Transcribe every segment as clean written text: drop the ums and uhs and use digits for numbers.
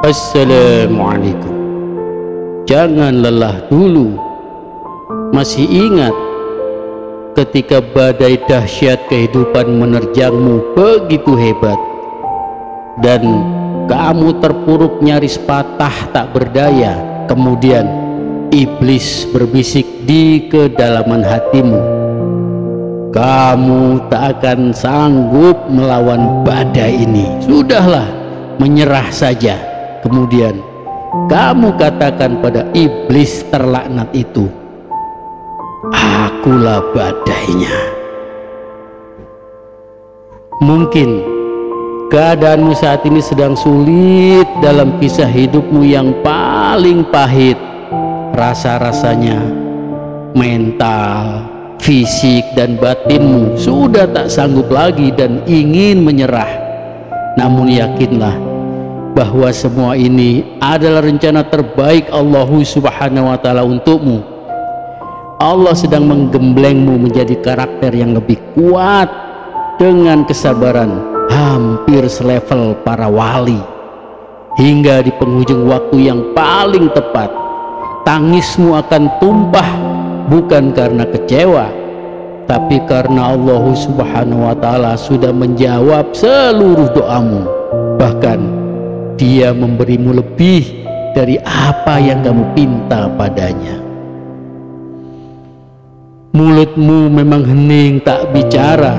Assalamualaikum. Jangan lelah dulu. Masih ingat ketika badai dahsyat kehidupan menerjangmu begitu hebat dan kamu terpuruk nyaris patah tak berdaya, kemudian iblis berbisik di kedalaman hatimu, kamu tak akan sanggup melawan badai ini, sudahlah, menyerah saja. Kemudian kamu katakan pada iblis terlaknat itu, akulah badainya. Mungkin keadaanmu saat ini sedang sulit dalam kisah hidupmu yang paling pahit. Rasa-rasanya mental, fisik dan batinmu sudah tak sanggup lagi dan ingin menyerah. Namun yakinlah bahwa semua ini adalah rencana terbaik Allah Subhanahu wa Ta'ala untukmu. Allah sedang menggemblengmu menjadi karakter yang lebih kuat dengan kesabaran hampir selevel para wali, hingga di penghujung waktu yang paling tepat tangismu akan tumpah, bukan karena kecewa, tapi karena Allah Subhanahu wa Ta'ala sudah menjawab seluruh doamu. Bahkan Dia memberimu lebih dari apa yang kamu pinta padanya. Mulutmu memang hening tak bicara,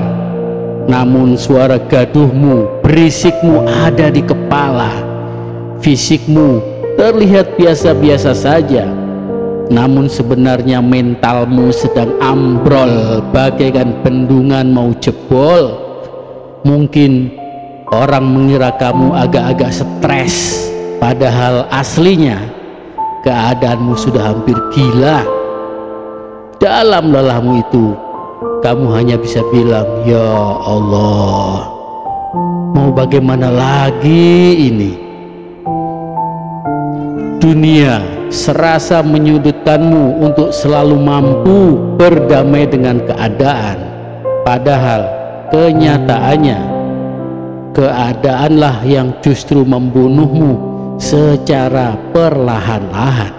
namun suara gaduhmu, berisikmu ada di kepala. Fisikmu terlihat biasa-biasa saja, namun sebenarnya mentalmu sedang ambrol bagaikan bendungan mau jebol. Mungkin orang mengira kamu agak-agak stres, padahal aslinya keadaanmu sudah hampir gila. Dalam lelahmu itu kamu hanya bisa bilang, ya Allah, mau bagaimana lagi ini? Dunia serasa menyudutkanmu untuk selalu mampu berdamai dengan keadaan, padahal kenyataannya keadaanlah yang justru membunuhmu secara perlahan-lahan.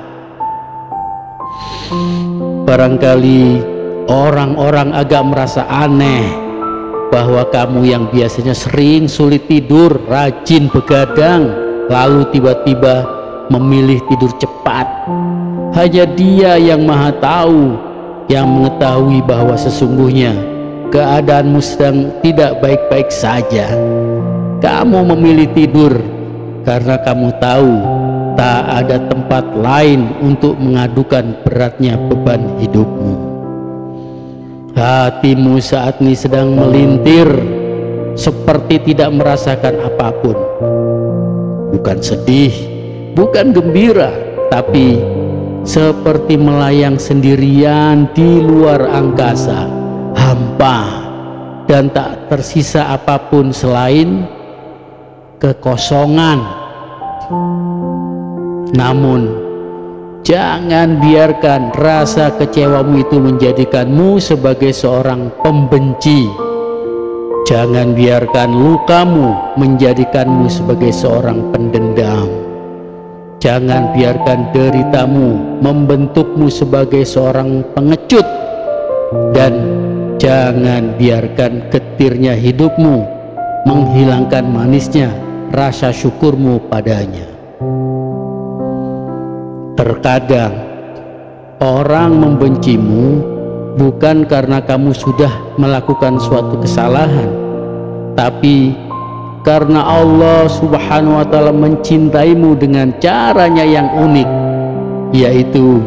Barangkali orang-orang agak merasa aneh bahwa kamu yang biasanya sering sulit tidur, rajin begadang, lalu tiba-tiba memilih tidur cepat. Hanya Dia yang Maha Tahu yang mengetahui bahwa sesungguhnya keadaanmu sedang tidak baik-baik saja. Kamu memilih tidur karena kamu tahu tak ada tempat lain untuk mengadukan beratnya beban hidupmu. Hatimu saat ini sedang melintir seperti tidak merasakan apapun. Bukan sedih, bukan gembira, tapi seperti melayang sendirian di luar angkasa, hampa dan tak tersisa apapun selain kekosongan. Namun jangan biarkan rasa kecewamu itu menjadikanmu sebagai seorang pembenci. Jangan biarkan lukamu menjadikanmu sebagai seorang pendendam. Jangan biarkan deritamu membentukmu sebagai seorang pengecut. Dan jangan biarkan getirnya hidupmu menghilangkan manisnya rasa syukurmu padanya. Terkadang orang membencimu bukan karena kamu sudah melakukan suatu kesalahan, tapi karena Allah Subhanahu wa Ta'ala mencintaimu dengan caranya yang unik, yaitu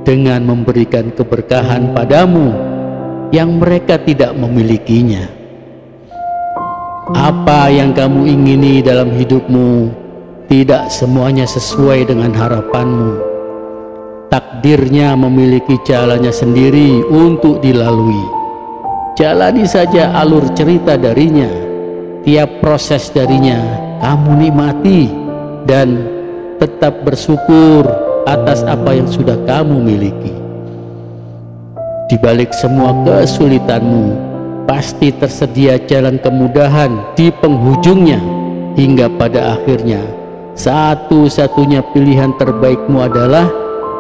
dengan memberikan keberkahan padamu yang mereka tidak memilikinya. Apa yang kamu ingini dalam hidupmu tidak semuanya sesuai dengan harapanmu. Takdirnya memiliki jalannya sendiri untuk dilalui. Jalani saja alur cerita darinya. Tiap proses darinya kamu nikmati dan tetap bersyukur atas apa yang sudah kamu miliki. Di balik semua kesulitanmu, pasti tersedia jalan kemudahan di penghujungnya, hingga pada akhirnya satu-satunya pilihan terbaikmu adalah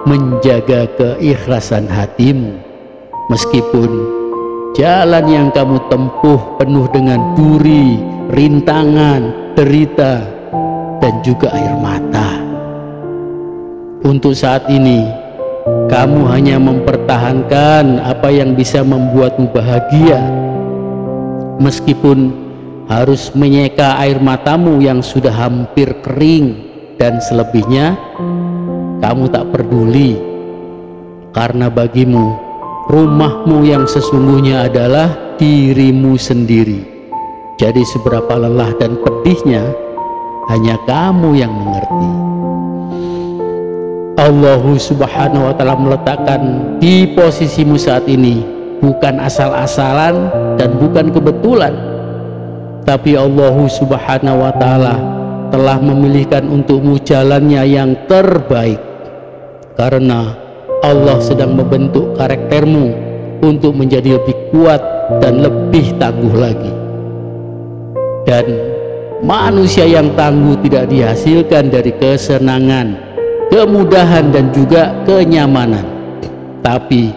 menjaga keikhlasan hatimu, meskipun jalan yang kamu tempuh penuh dengan duri, rintangan, derita, dan juga air mata. Untuk saat ini, kamu hanya mempertahankan apa yang bisa membuatmu bahagia, meskipun harus menyeka air matamu yang sudah hampir kering, dan selebihnya kamu tak peduli, karena bagimu rumahmu yang sesungguhnya adalah dirimu sendiri. Jadi seberapa lelah dan pedihnya hanya kamu yang mengerti. Allah Subhanahu wa ta'ala meletakkan di posisimu saat ini bukan asal-asalan dan bukan kebetulan, tapi Allah Subhanahu wa ta'ala telah memilihkan untukmu jalannya yang terbaik, karena Allah sedang membentuk karaktermu untuk menjadi lebih kuat dan lebih tangguh lagi. Dan manusia yang tangguh tidak dihasilkan dari kesenangan, kemudahan, dan juga kenyamanan, tapi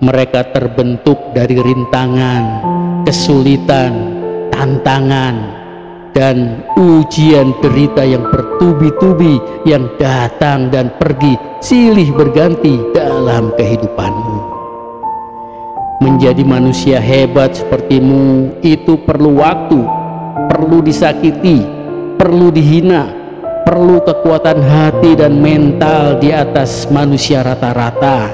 mereka terbentuk dari rintangan, kesulitan, tantangan, dan ujian derita yang bertubi-tubi yang datang dan pergi silih berganti dalam kehidupanmu. Menjadi manusia hebat sepertimu itu perlu waktu, perlu disakiti, perlu dihina, perlu kekuatan hati dan mental di atas manusia rata-rata,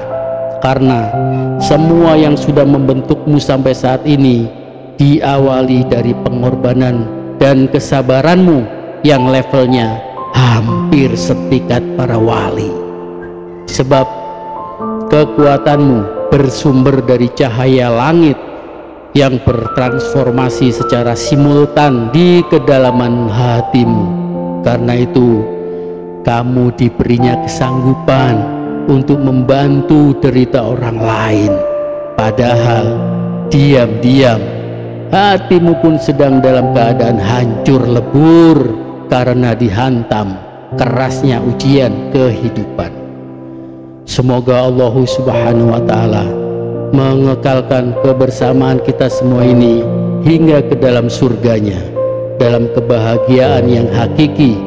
karena semua yang sudah membentukmu sampai saat ini diawali dari pengorbanan dan kesabaranmu yang levelnya hampir setingkat para wali. Sebab kekuatanmu bersumber dari cahaya langit yang bertransformasi secara simultan di kedalaman hatimu. Karena itu kamu diberinya kesanggupan untuk membantu derita orang lain, padahal diam-diam hatimu pun sedang dalam keadaan hancur lebur karena dihantam kerasnya ujian kehidupan. Semoga Allah Subhanahu wa ta'ala mengekalkan kebersamaan kita semua ini hingga ke dalam surganya, dalam kebahagiaan yang hakiki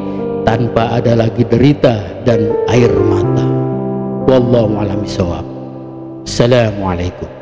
tanpa ada lagi derita dan air mata. Wallahu a'lam bishawab. Assalamualaikum.